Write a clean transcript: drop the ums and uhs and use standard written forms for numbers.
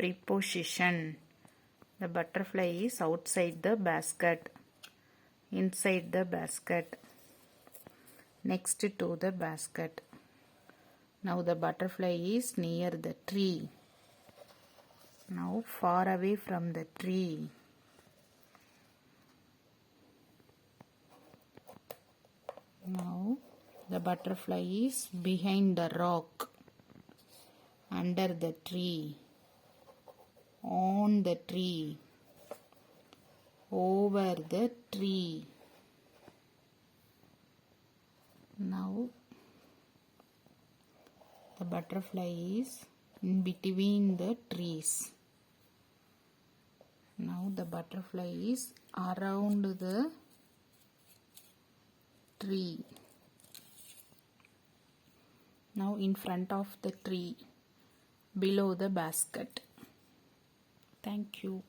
Preposition. The butterfly is outside the basket, inside the basket, next to the basket. Now the butterfly is near the tree. Now far away from the tree. Now the butterfly is behind the rock, under the tree, on the tree, over the tree. Now the butterfly is in between the trees. Now the butterfly is around the tree. Now in front of the tree, below the basket. Thank you.